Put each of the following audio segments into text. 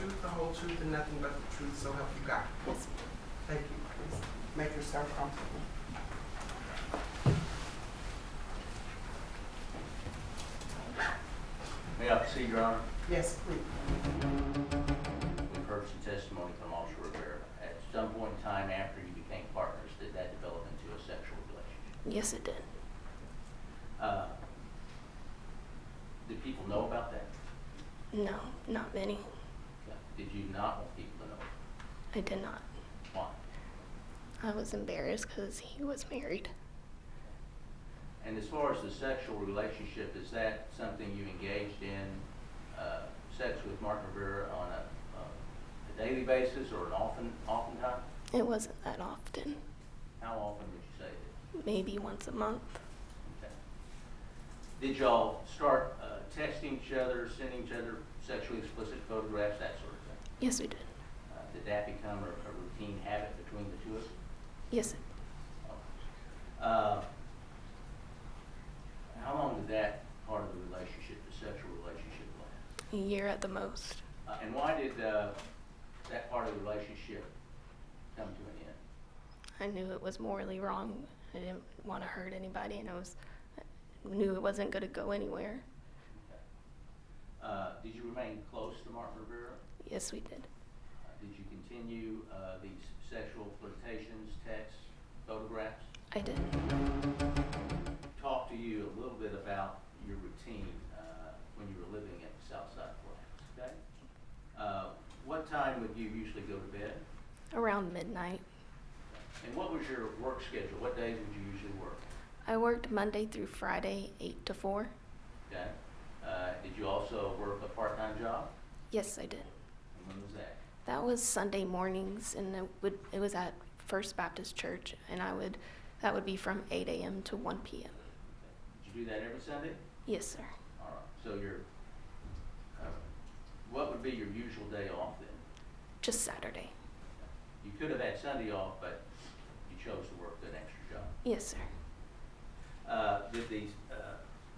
truth, the whole truth, and nothing but the truth, so help you God? Yes. Thank you. Please make yourself comfortable. May I proceed, Your Honor? Yes, please. We've heard some testimony from Officer Rivera. At some point in time after you became partners, did that develop into a sexual relationship? Yes, it did. Did people know about that? No, not many. Yeah. Did you not want people to know? I did not. Why? I was embarrassed because he was married. And as far as the sexual relationship, is that something you engaged in, sex with Mark Rivera on a daily basis or an oftentimes? It wasn't that often. How often would you say it is? Maybe once a month. Okay. Did y'all start texting each other, sending each other sexually explicit photographs, that sort of thing? Yes, we did. Did that become a routine habit between the two of you? Yes, it How long did that part of the relationship, the sexual relationship, last? a year at the most. And why did that part of the relationship come to an end? I knew it was morally wrong. I didn't want to hurt anybody, and I knew it wasn't going to go anywhere. Okay. Did you remain close to Mark Rivera? Yes, we did. Did you continue these sexual flirtations, texts, photographs? I did. Talk to you a little bit about your routine when you were living at Southside Flats, okay? What time would you usually go to bed? Around midnight. And what was your work schedule? What days would you usually work? I worked Monday through Friday, 8 to 4. Okay. Did you also work a part-time job? Yes, I did. And when was that? That was Sunday mornings, and it was at First Baptist Church, and that would be from 8 a.m. to 1 p.m. Okay. Did you do that every Sunday? Yes, sir. All right. So what would be your usual day off then? Just Saturday. You could have had Sunday off, but you chose to work that extra job. Yes, sir. Did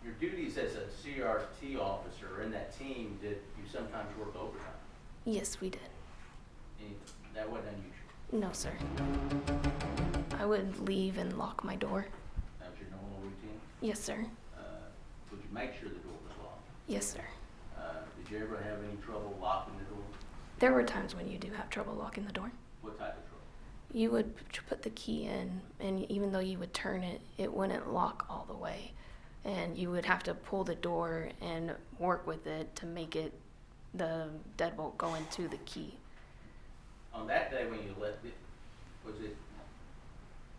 your duties as a CRT officer in that team, did you sometimes work overtime? Yes, we did. That wasn't unusual. No, sir. I would leave and lock my door. That was your normal routine? Yes, sir. Would you make sure the door was locked? Yes, sir. Did you ever have any trouble locking the door? There were times when you do have trouble locking the door. What type of trouble? You would put the key in, and even though you would turn it, it wouldn't lock all the way. And you would have to pull the door and work with it to make the deadbolt go into the key. On that day when you left it, was it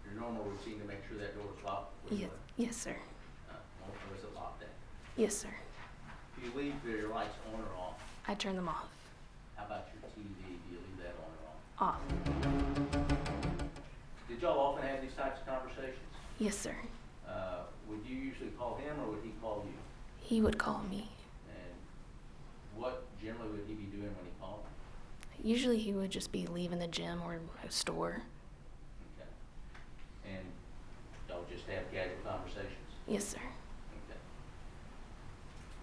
your normal routine to make sure that door was locked? Yes, sir. Or was it locked then? Yes, sir. Do you leave your lights on or off? I turn them off. How about your TV? Do you leave that on or off? Off. Did y'all often have these types of conversations? Yes, sir. Would you usually call him or would he call you? He would call me. And what generally would he be doing when he called? Usually he would just be leaving the gym or a store. Okay. And y'all just have casual conversations? Yes, sir. Okay.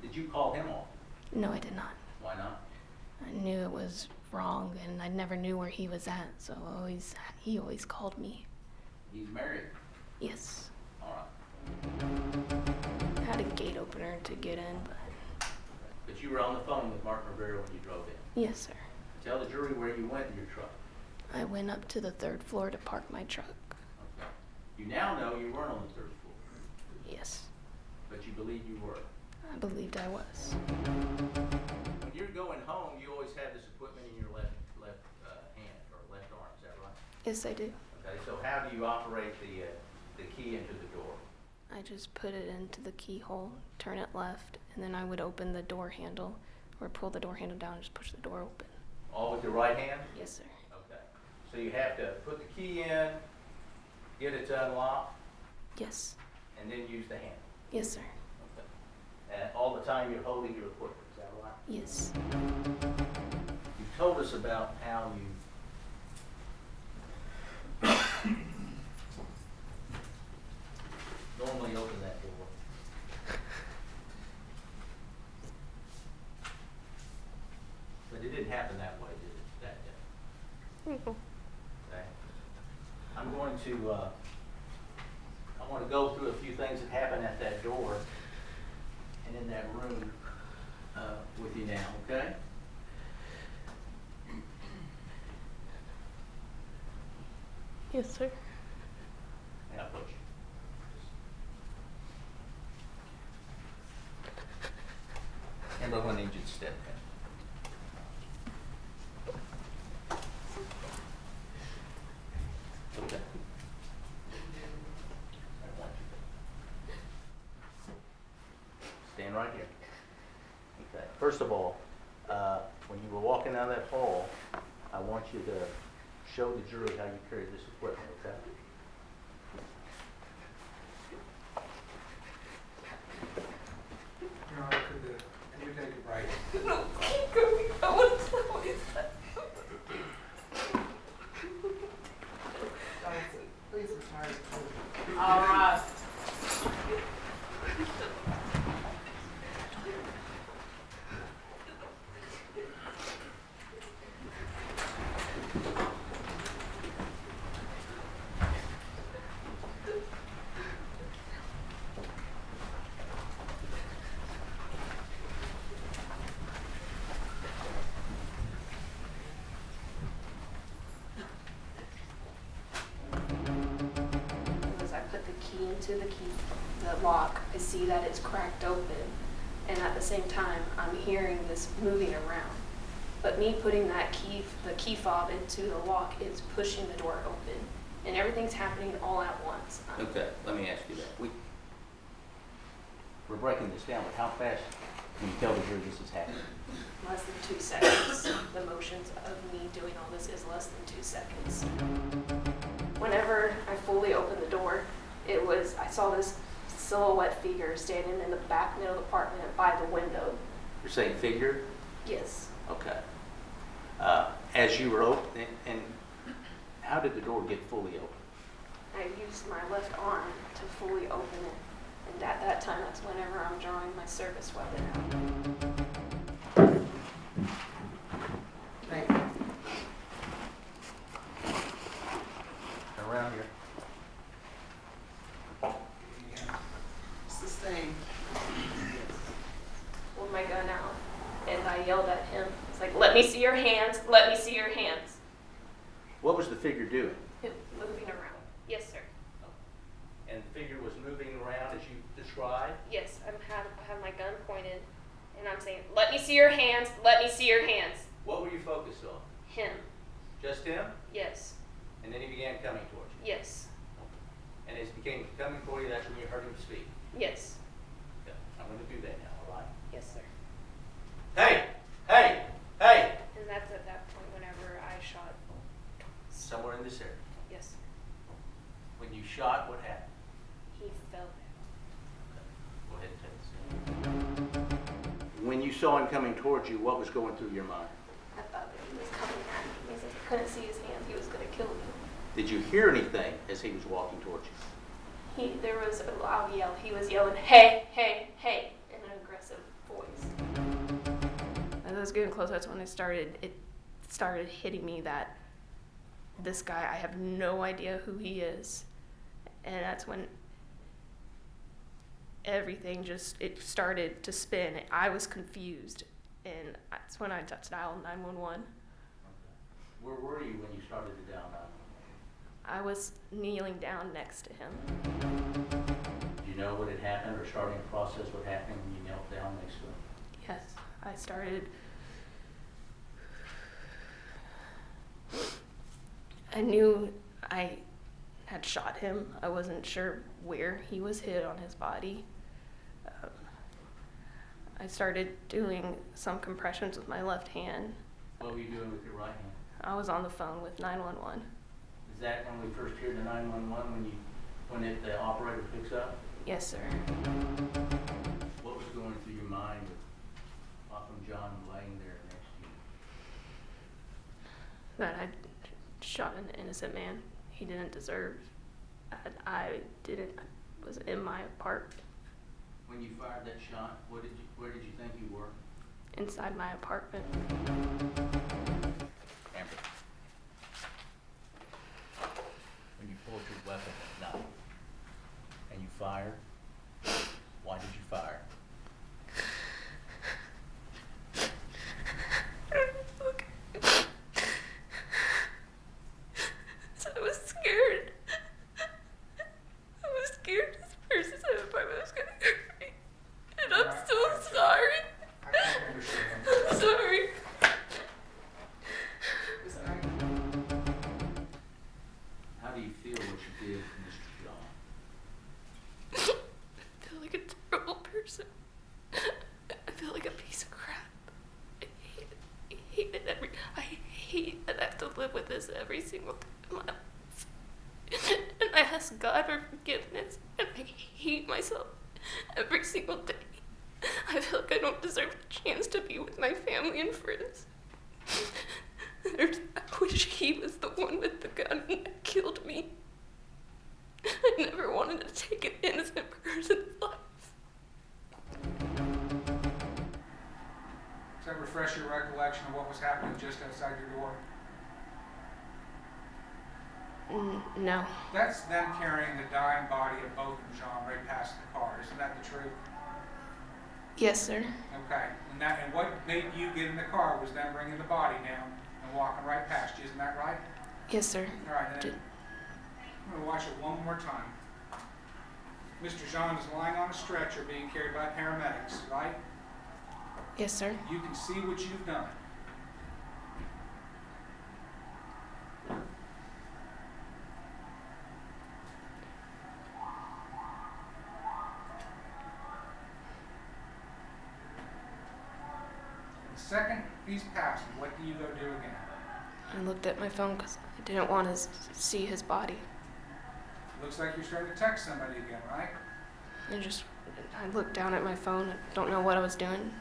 Did you call him often? No, I did not. Why not? I knew it was wrong, and I never knew where he was at, so he always called me. He's married? Yes. All right. I had a gate opener to get in, but But you were on the phone with Mark Rivera when you drove in? yes, sir. Tell the jury where you went in your truck. I went up to the 3rd floor to park my truck. Okay. You now know you weren't on the 3rd floor, Yes, but you believe you were. I believed I was. When you're going home, you always have this equipment in your left hand or left arm. Is that right? Yes, I do. Okay. So how do you operate the key into the door? I just put it into the keyhole, turn it left, and then I would open the door handle or pull the door handle down and just push the door open. All with your right hand? Yes, sir. Okay. So you have to put the key in, get it to unlock, Yes. and then use the handle. Yes, sir. Okay. And all the time you're holding your equipment. Is that right? Yes. You told us about how you normally open that door. But it didn't happen that way, did it, that day? Mhm. Okay. I'm going to, I want to go through a few things that happened at that door and in that room with you now, okay? Yes, sir. And I'll put you. Amber, I'm going to need you to step in. Okay. Stand right here. Okay. First of all, when you were walking down that hall, I want you to show the jury how you carry this equipment, okay? No, I could, you take it right. No, I want to tell you that. Johnson, please retire. All right. As I put the key into the lock, I see that it's cracked open, and at the same time, I'm hearing this moving around. But me putting the key fob into the lock is pushing the door open, and everything's happening all at once. Okay, let me ask you that. We're breaking this down, but how fast can you tell the jury this is happening? Less than 2 seconds. The motions of me doing all this is less than 2 seconds. Whenever I fully opened the door, I saw this silhouette figure standing in the back middle of the apartment by the window. You're saying figure? Yes. Okay. As you were open, and how did the door get fully open? I used my left arm to fully open it, and at that time, that's whenever I'm drawing my service weapon out. Thank you. Around here. Sustained. Pulled my gun out, and I yelled at him. It's like, let me see your hands, let me see your hands. What was the figure doing? Moving around. Yes, sir. And the figure was moving around as you described? Yes, I have my gun pointed, and I'm saying, let me see your hands, let me see your hands. What were you focused on? Him. Just him? Yes. And then he began coming towards you? Yes. And as he became coming toward you, that's when you heard him speak? Yes. Okay. I'm going to do that now, all right? Yes, sir. Hey! Hey! Hey! And that's at that point whenever I shot. Somewhere in this area. Yes, sir. When you shot, what happened? He fell down. Go ahead and take this. When you saw him coming towards you, what was going through your mind? I thought that he was coming at me. Since I couldn't see his hands, he was going to kill me. Did you hear anything as he was walking towards you? There was a loud yell. He was yelling, hey, hey, hey, in an aggressive voice. As I was getting close, that's when it started hitting me that this guy, I have no idea who he is. And that's when everything it started to spin. I was confused, and that's when I dialed 911. Where were you when you started to dial 911? I was kneeling down next to him. Do you know what had happened or starting to process what happened when you knelt down next to him? Yes, I started. I knew I had shot him. I wasn't sure where he was hit on his body. I started doing some compressions with my left hand. What were you doing with your right hand? I was on the phone with 911. Is that when we first hear the 911 when the operator picks up? Yes, sir. What was going through your mind with botham-jean laying there next to you? That I shot an innocent man. He didn't deserve. I was in my apartment. When you fired that shot, where did you think you were? Inside my apartment. live with this every single day of my life. And I ask God for forgiveness, and I hate myself every single day. I feel like I don't deserve a chance to be with my family and friends. I wish he was the one with the gun that killed me. I never wanted to take an innocent person's life. Does that refresh your recollection of what was happening just outside your door? No. That's them carrying the dying body of botham-jean right past the car. Isn't that the truth? Yes, sir. Okay. And what made you get in the car was them bringing the body down and walking right past you. Isn't that right? Yes, sir. All right. And then I'm going to watch it one more time. Mr. Jean is lying on a stretcher being carried by paramedics, right? Yes, sir. You can see what you've done. The second he's passed, what do you go do again? I looked at my phone because I didn't want to see his body. Looks like you're starting to text somebody again, right? I looked down at my phone. I don't know what I was doing.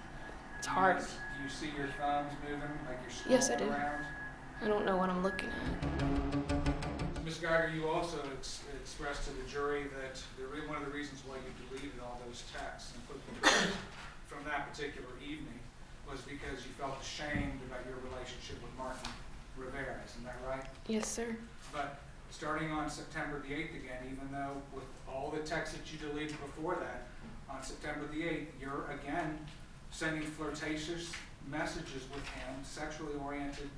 It's hard. Do you see your thumbs moving like you're scrolling Yes, I do. around? I don't know what I'm looking at. Ms. Guyger, you also expressed to the jury that one of the reasons why you deleted all those texts and put them to rest from that particular evening was because you felt ashamed about your relationship with Martin Rivera. Isn't that right? Yes, sir. But starting on September the 8th again, even though with all the texts that you deleted before that, on September the 8th, you're again sending flirtatious messages with him, sexually oriented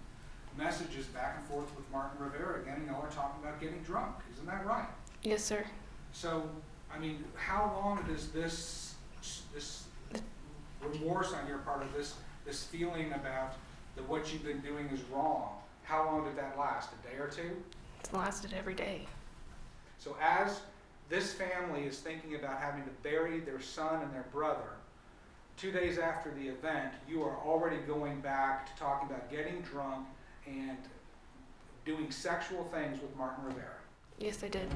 messages back and forth with Martin Rivera again, and y'all are talking about getting drunk. Isn't that right? Yes, sir. So, I mean, how long does this remorse on your part of this feeling about that what you've been doing is wrong, how long did that last? A day or two? It's lasted every day. So as this family is thinking about having to bury their son and their brother, 2 days after the event, you are already going back to talking about getting drunk and doing sexual things with Martin Rivera. Yes, I did.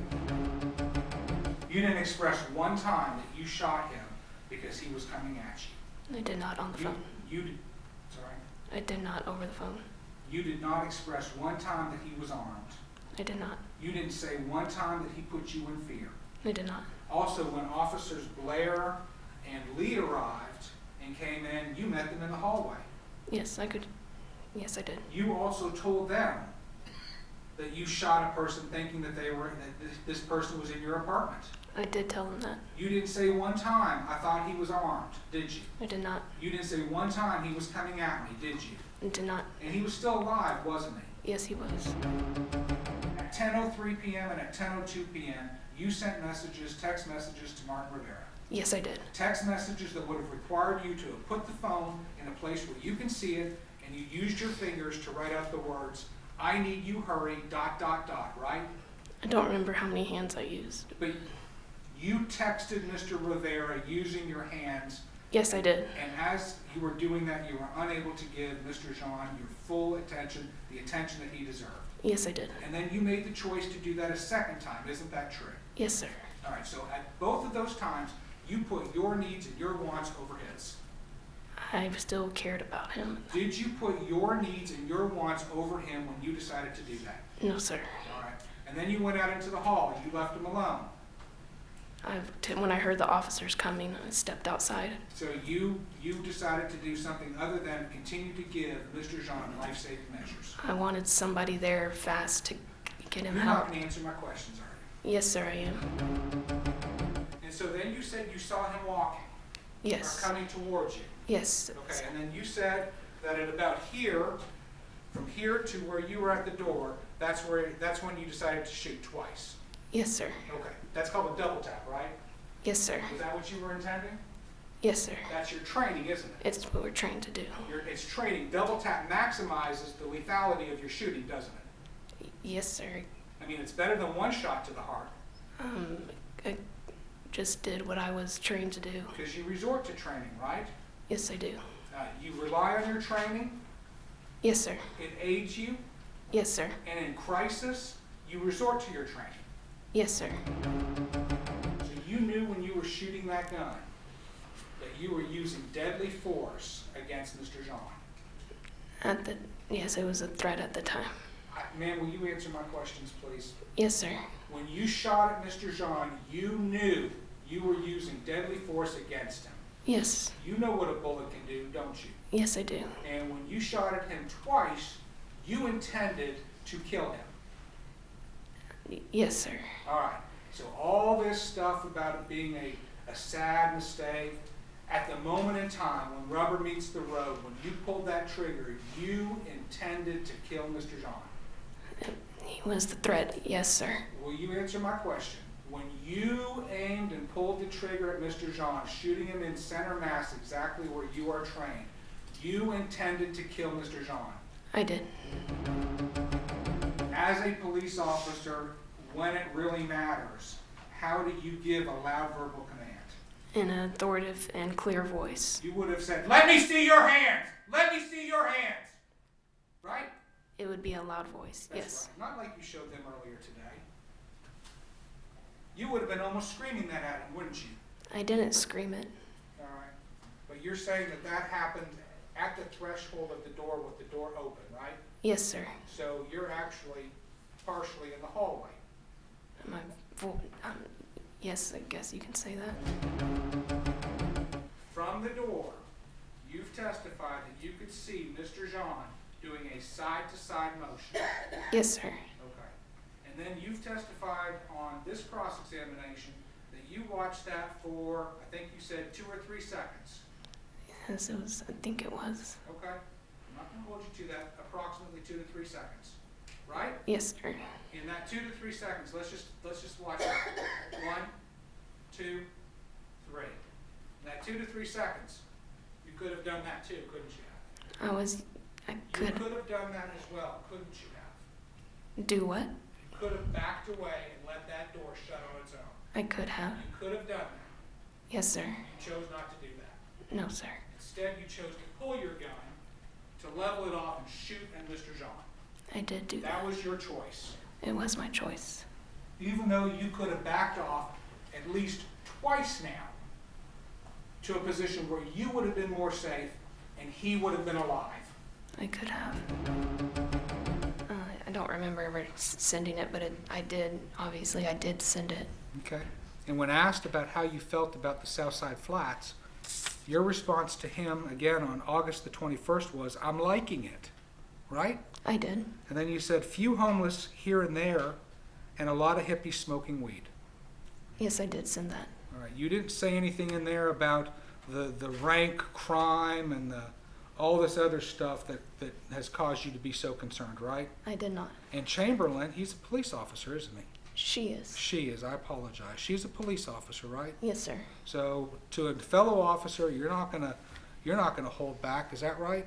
You didn't express one time that you shot him because he was coming at you. I did not on the phone. Sorry? I did not over the phone. You did not express one time that he was armed. I did not. You didn't say one time that he put you in fear. I did not. Also, when officers Blair and Lee arrived and came in, you met them in the hallway. Yes, I could. Yes, I did. You also told them that you shot a person thinking that this person was in your apartment. I did tell them that. You didn't say one time, I thought he was armed, did you? I did not. You didn't say one time he was coming at me, did you? I did not. And he was still alive, wasn't he? Yes, he was. At 10:03 p.m. and at 10:02 p.m., you sent messages, text messages to Martin Rivera. Yes, I did. Text messages that would have required you to have put the phone in a place where you can see it, and you used your fingers to write out the words, I need you, hurry, ... right? I don't remember how many hands I used. But you texted Mr. Rivera using your hands, Yes, I did. and as you were doing that, you were unable to give Mr. Jean your full attention, the attention that he deserved. Yes, I did. And then you made the choice to do that a second time, isn't that true? Yes, sir. All right, so at both of those times, you put your needs and your wants over his. I still cared about him. Did you put your needs and your wants over him when you decided to do that? No, sir. All right. And then you went out into the hall. You left him alone. When I heard the officers coming, I stepped outside. So you decided to do something other than continue to give Mr. Jean life-saving measures. I wanted somebody there fast to get him You're help. not going to answer my questions, are you? Yes, sir, I am. And so then you said you saw him walking. Yes. Or coming towards you. Yes. Okay, and then you said that at about here, from here to where you were at the door, that's when you decided to shoot twice. Yes, sir. Okay, that's called a double tap, right? Yes, sir. Was that what you were intending? Yes, sir. That's your training, isn't it? It's what we're trained to do. It's training. Double tap maximizes the lethality of your shooting, doesn't it? Yes, sir. I mean, it's better than one shot to the heart. I just did what I was trained to do. Because you resort to training, right? Yes, I do. You rely on your training. Yes, sir. It aids you. Yes, sir. And in crisis, you resort to your training. Yes, sir. So you knew when you were shooting that gun that you were using deadly force against Mr. Jean. Yes, it was a threat at the time. Ma'am, will you answer my questions, please? Yes, sir. When you shot at Mr. Jean, you knew you were using deadly force against him. Yes. You know what a bullet can do, don't you? Yes, I do. And when you shot at him twice, you intended to kill him. Yes, sir. All right. So all this stuff about it being a sad mistake, at the moment in time when rubber meets the road, when you pulled that trigger, you intended to kill Mr. Jean. He was the threat. Yes, sir. Will you answer my question? When you aimed and pulled the trigger at Mr. Jean, shooting him in center mass exactly where you are trained, you intended to kill Mr. Jean. I did. As a police officer, when it really matters, how do you give a loud verbal command? In an authoritative and clear voice. You would have said, "Let me see your hands! Let me see your hands!" Right? It would be a loud voice. That's Yes. right. Not like you showed them earlier today. You would have been almost screaming that at him, wouldn't you? I didn't scream it. All right. But you're saying that that happened at the threshold of the door with the door open, right? Yes, sir. So you're actually partially in the hallway. Yes, I guess you can say that. From the door, you've testified that you could see Mr. Jean doing a side-to-side motion. Yes, sir. Okay. And then you've testified on this cross-examination that you watched that for, I think you said 2 or 3 seconds. Yes, it was. I think it was. Okay? I'm not going to hold you to that, approximately 2 to 3 seconds. Right? Yes, sir. In that 2 to 3 seconds, let's just watch it. 1, 2, 3. In that 2 to 3 seconds, you could have done that too, couldn't you have? I You could could have done that as well, couldn't you have? do what? You could have backed away and let that door shut on its own. I could have. You could have done that. Yes, sir. You chose not to do that. No, sir. Instead, you chose to pull your gun, to level it off and shoot at Mr. Jean. I did do that. That was your choice. It was my choice. Even though you could have backed off at least twice now to a position where you would have been more safe and he would have been alive. I could have. I don't remember ever sending it, but I did. Obviously, I did send it. Okay. And when asked about how you felt about the Southside Flats, your response to him, again on August the 21st, was, "I'm liking it," right? I did. And then you said, "Few homeless here and there, and a lot of hippies smoking weed." Yes, I did send that. All right. You didn't say anything in there about the rank crime and all this other stuff that has caused you to be so concerned, right? I did not. And Chamberlain, he's a police officer, isn't he? She is. She is, I apologize. She's a police officer, right? Yes, sir. So to a fellow officer, you're not gonna hold back, is that right?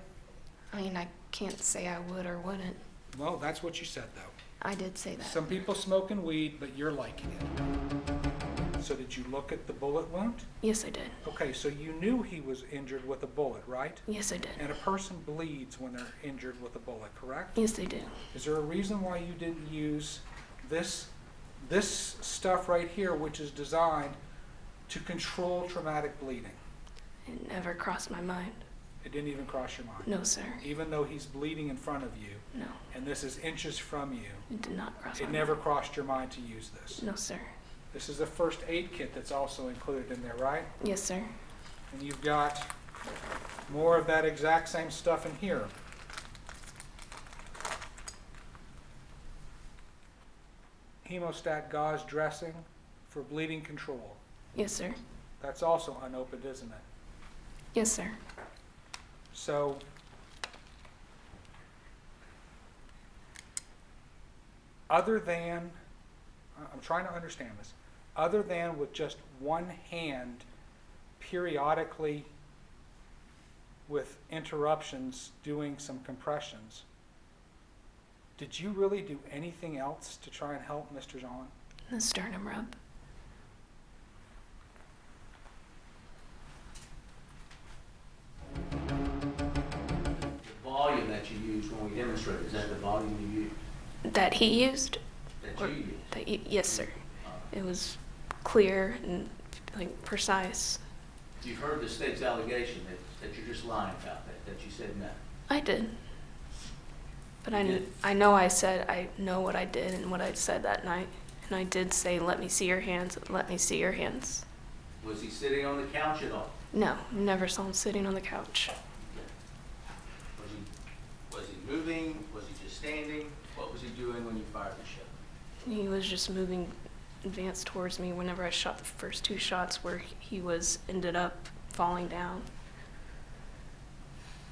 I mean, I can't say I would or wouldn't. Well, that's what you said, though. I did say that. Some people smoking weed, but you're liking it. So did you look at the bullet wound? Yes, I did. Okay, so you knew he was injured with a bullet, right? Yes, I did. And a person bleeds when they're injured with a bullet, correct? Yes, they do. Is there a reason why you didn't use this stuff right here, which is designed to control traumatic bleeding? It never crossed my mind. It didn't even cross your mind? No, sir. Even though he's bleeding in front of you, No, and this is inches from you, it did not cross my it mind. never crossed your mind to use this? No, sir. This is a first aid kit that's also included in there, right? Yes, sir. And you've got more of that exact same stuff in here. Hemostat gauze dressing for bleeding control. Yes, sir. That's also unopened, isn't it? Yes, sir. So, other than, I'm trying to understand this, other than with just one hand periodically with interruptions doing some compressions, did you really do anything else to try and help Mr. Jean? The sternum rub. The volume that you used when we demonstrated Is that the volume you used? That he used? That Or you used? yes, sir. It was clear and like precise. You've heard the state's allegation that you're just lying about that you said no. I did. But You did? I know I said I know what I did and what I said that night. And I did say, let me see your hands, let me see your hands. Was he sitting on the couch at all? No, never saw him sitting on the couch. Was he moving? Was he just standing? What was he doing when you fired the shot? He was just moving, advanced towards me whenever I shot the first 2 shots where he ended up falling down.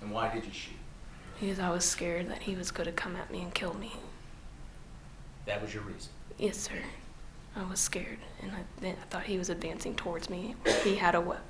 And why did you shoot? Because I was scared that he was going to come at me and kill me. That was your reason? Yes, sir. I was scared, and I thought he was advancing towards me, or he had a weapon.